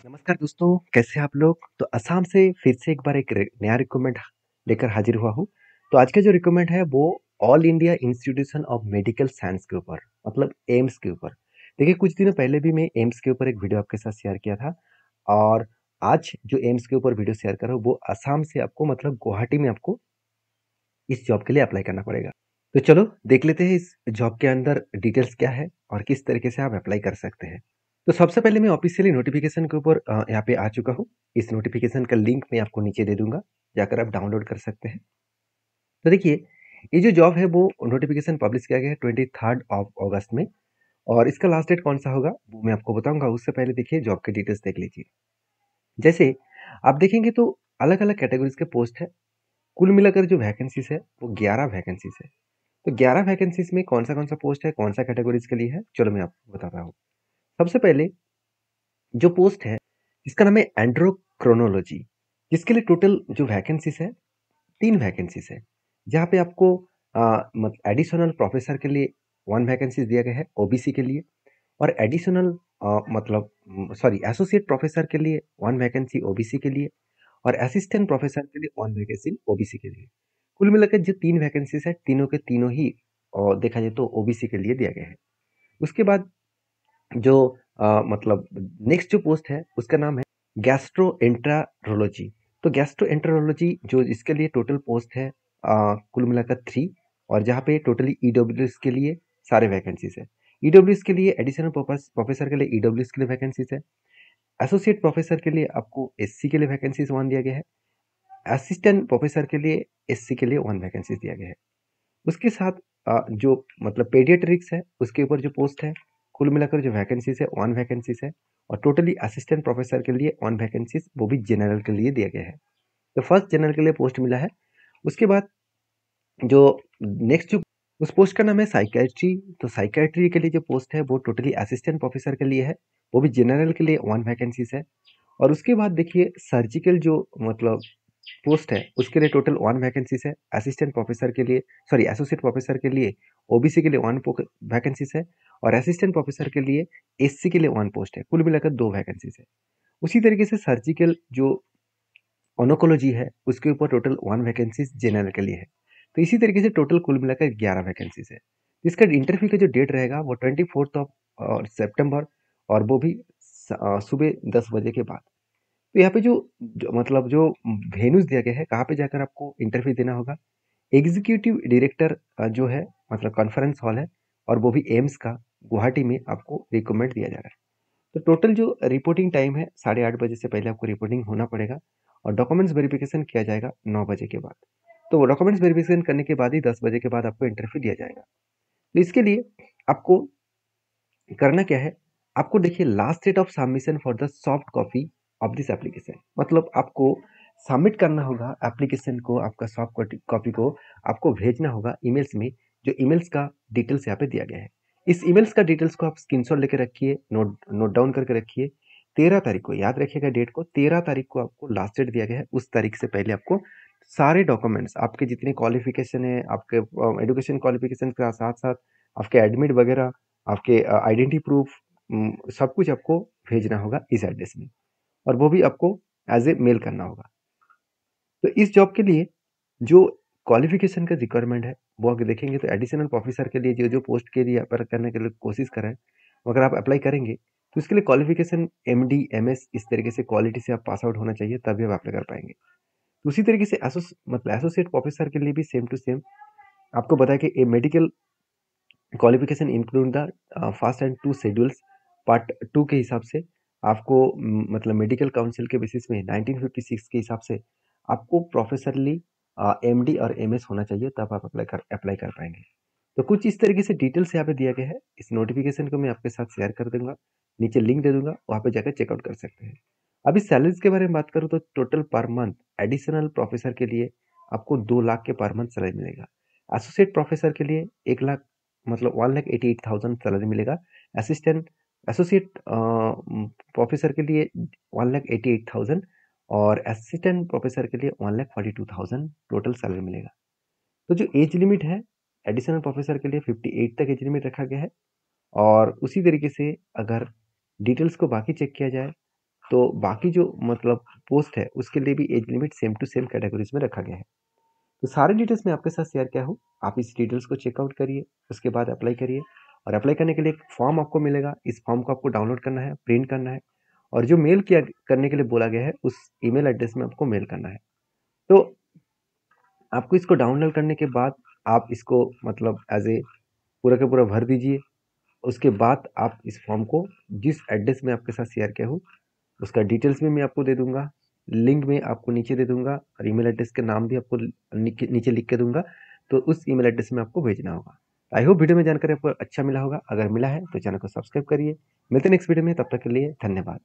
नमस्कार दोस्तों, कैसे हैं आप लोग? तो असम से फिर से एक बार एक नया रिक्रूटमेंट लेकर हाजिर हुआ हूँ। तो आज का जो रिक्रूटमेंट है वो all India institution of medical science के ऊपर, मतलब एम्स के ऊपर। देखिए, कुछ दिनों पहले भी मैं एम्स के ऊपर एक वीडियो आपके साथ शेयर किया था। और आज जो एम्स के ऊपर वीडियो शेयर कर रहा हूँ वो असम से आपको, मतलब गुवाहाटी में आपको इस जॉब के लिए अप्लाई करना पड़ेगा। तो चलो देख लेते हैं इस जॉब के अंदर डिटेल्स क्या है और किस तरीके से आप अप्लाई कर सकते हैं। तो सबसे पहले मैं ऑफिशियली नोटिफिकेशन के ऊपर यहाँ पे आ चुका हूँ। इस नोटिफिकेशन का लिंक मैं आपको नीचे दे दूंगा, जाकर आप डाउनलोड कर सकते हैं। तो देखिए, ये जो जॉब है वो नोटिफिकेशन पब्लिश किया गया है 23 अगस्त में। और इसका लास्ट डेट कौन सा होगा वो मैं आपको बताऊंगा। उससे पहले देखिए जॉब के डिटेल्स देख लीजिए। जैसे आप देखेंगे तो अलग अलग कैटेगरीज के पोस्ट है। कुल मिलाकर जो वैकेंसीज है वो 11 वैकेंसीज है। तो 11 वैकेंसीज में कौन सा पोस्ट है, कौन सा कैटेगरीज के लिए है, चलो मैं आपको बताता हूँ। सबसे पहले जो पोस्ट है इसका नाम है एंड्रोक्रोनोलॉजी, जिसके लिए टोटल जो वैकेंसीज है 3 वैकेंसीज है। जहाँ पे आपको मतलब एडिशनल प्रोफेसर के लिए 1 वैकेंसी दिया गया है ओबीसी के लिए। और एडिशनल मतलब सॉरी एसोसिएट प्रोफेसर के लिए 1 वैकेंसी ओबीसी के लिए। और असिस्टेंट प्रोफेसर के लिए 1 वैकेंसी ओबीसी के लिए। कुल मिलाकर जो 3 वैकेंसीज है तीनों के तीनों ही देखा जाए तो ओबीसी के लिए दिया गया है। उसके बाद जो मतलब नेक्स्ट जो पोस्ट है उसका नाम है गैस्ट्रोएंटरोलॉजी। तो गैस्ट्रोएंटरोलॉजी जो इसके लिए टोटल पोस्ट है कुल मिलाकर 3। और जहाँ पे टोटली ईडब्ल्यूएस के लिए सारे वैकेंसीज है। ईडब्ल्यूएस के लिए एडिशनल प्रोफेसर के लिए ईडब्ल्यूएस के लिए वैकेंसीज है। एसोसिएट प्रोफेसर के लिए आपको एससी के लिए वैकेंसीज 1 दिया गया है। असिस्टेंट प्रोफेसर के लिए एससी के लिए 1 वैकेंसीज दिया गया है। उसके साथ जो मतलब पेडियाट्रिक्स है उसके ऊपर जो पोस्ट है कुल मिलाकर जो वैकेंसीज है 1 वैकेंसीज है। और टोटली असिस्टेंट प्रोफेसर के लिए 1 वैकेंसीज, वो भी जनरल के लिए दिया गया है। तो फर्स्ट जनरल के लिए पोस्ट मिला है। उसके बाद जो नेक्स्ट जो उस पोस्ट का नाम है साइकेट्री। तो साइकेट्री के लिए जो पोस्ट है वो टोटली असिस्टेंट प्रोफेसर के लिए है, वो भी जनरल के लिए 1 वैकेंसीज है। और उसके बाद देखिए सर्जिकल जो मतलब पोस्ट है उसके लिए टोटल 1 वैकेंसीज है। असिस्टेंट प्रोफेसर के लिए, सॉरी एसोसिएट प्रोफेसर के लिए ओबीसी के लिए 1 वैकेंसीज है। और असिस्टेंट प्रोफेसर के लिए एससी के लिए 1 पोस्ट है। कुल मिलाकर 2 वैकेंसीज है। उसी तरीके से सर्जिकल जो ऑनकोलॉजी है उसके ऊपर टोटल 1 वैकेंसीज जनरल के लिए है। तो इसी तरीके से टोटल कुल मिलाकर 11 वैकेंसीज है। इसका इंटरव्यू का जो डेट रहेगा वो 24 सितंबर, और वो भी सुबह 10 बजे के बाद। तो यहाँ पे जो मतलब जो वेन्यूज दिया गया है कहाँ पे जाकर आपको इंटरव्यू देना होगा। एग्जीक्यूटिव डायरेक्टर जो है मतलब कॉन्फ्रेंस हॉल है, और वो भी एम्स का गुवाहाटी में आपको रिकमेंड दिया जा रहा है। तो टोटल जो रिपोर्टिंग टाइम है 8:30 बजे से पहले आपको रिपोर्टिंग होना पड़ेगा। और डॉक्यूमेंट्स वेरिफिकेशन किया जाएगा 9 बजे के बाद। तो वो डॉक्यूमेंट्स वेरिफिकेशन करने के बाद ही 10 बजे के बाद आपको इंटरव्यू दिया जाएगा। तो इसके लिए आपको करना क्या है, आपको देखिए last date of submission for the soft copy of this application, मतलब आपको सबमिट करना होगा एप्लीकेशन को, आपका सॉफ्ट कॉपी को आपको भेजना होगा ईमेल्स में। जो ईमेल्स का डिटेल्स यहाँ पे दिया गया है, इस ईमेल्स का डिटेल्स को आप स्क्रीनशॉट लेके रखिए, नोट डाउन करके रखिए। 13 तारीख को याद रखिएगा डेट को, 13 तारीख को आपको लास्ट डेट दिया गया है। उस तारीख से पहले आपको सारे डॉक्यूमेंट्स, आपके जितने क्वालिफिकेशन है, आपके एडुकेशन क्वालिफिकेशन के साथ साथ आपके एडमिट वगैरह, आपके आइडेंटिटी प्रूफ, सब कुछ आपको भेजना होगा इस एड्रेस में। और वो भी आपको एज ए मेल करना होगा। तो इस जॉब के लिए जो क्वालिफिकेशन का रिक्वायरमेंट है वो अगर देखेंगे तो एडिशनल प्रोफेसर के लिए जो जो पोस्ट के लिए अप्लाई करने के लिए कोशिश कर रहे हैं, वो अगर आप अप्लाई करेंगे तो इसके लिए क्वालिफिकेशन एमडी एमएस इस तरीके से क्वालिटी से आप पास आउट होना चाहिए, तभी आप अप्लाई कर पाएंगे। तो उसी तरीके से मतलब एसोसिएट प्रोफेसर के लिए भी सेम टू सेम आपको बताया कि a medical qualification include the first and 2 schedules part 2 के हिसाब से आपको मतलब मेडिकल काउंसिल के बेसिस में 1956 के हिसाब से आपको प्रोफेसरली एमडी और एमएस होना चाहिए, तब आप अप्लाई कर पाएंगे। तो कुछ इस तरीके से डिटेल्स यहाँ पे दिया गया है। इस नोटिफिकेशन को मैं आपके साथ शेयर कर दूंगा, नीचे लिंक दे दूंगा, वहाँ पे जाकर चेकआउट कर सकते हैं। अभी सैलरीज के बारे में बात करूँ तो total per month additional professor के लिए आपको 2 लाख के पर मंथ सैलरी मिलेगा। एसोसिएट प्रोफेसर के लिए 1 लाख, मतलब 1,88,000 सैलरी मिलेगा। असिस्टेंट एसोसिएट प्रोफेसर के लिए 1,88,000, और असिस्टेंट प्रोफेसर के लिए 1,42,000 टोटल सैलरी मिलेगा। तो जो एज लिमिट है एडिशनल प्रोफेसर के लिए 58 तक एज लिमिट रखा गया है। और उसी तरीके से अगर डिटेल्स को बाकी चेक किया जाए तो बाकी जो मतलब पोस्ट है उसके लिए भी age limit same to same categories में रखा गया है। तो सारे डिटेल्स मैं आपके साथ शेयर किया हूँ, आप इस डिटेल्स को चेकआउट करिए, उसके बाद अप्लाई करिए। और अप्लाई करने के लिए एक फॉर्म आपको मिलेगा, इस फॉर्म को आपको डाउनलोड करना है, प्रिंट करना है, और जो मेल किया करने के लिए बोला गया है उस ईमेल एड्रेस में आपको मेल करना है। तो आपको इसको डाउनलोड करने के बाद आप इसको मतलब एज ए पूरा का पूरा भर दीजिए। उसके बाद आप इस फॉर्म को जिस एड्रेस में आपके साथ शेयर किया हूँ उसका डिटेल्स भी मैं आपको दे दूंगा, लिंक में आपको नीचे दे दूंगा, और ईमेल एड्रेस का नाम भी आपको नीचे लिख के दूंगा। तो उस ईमेल एड्रेस में आपको भेजना होगा। आई होप वीडियो में जानकारी आपको अच्छा मिला होगा। अगर मिला है तो चैनल को सब्सक्राइब करिए। मिलते हैं नेक्स्ट वीडियो में, तब तक के लिए धन्यवाद।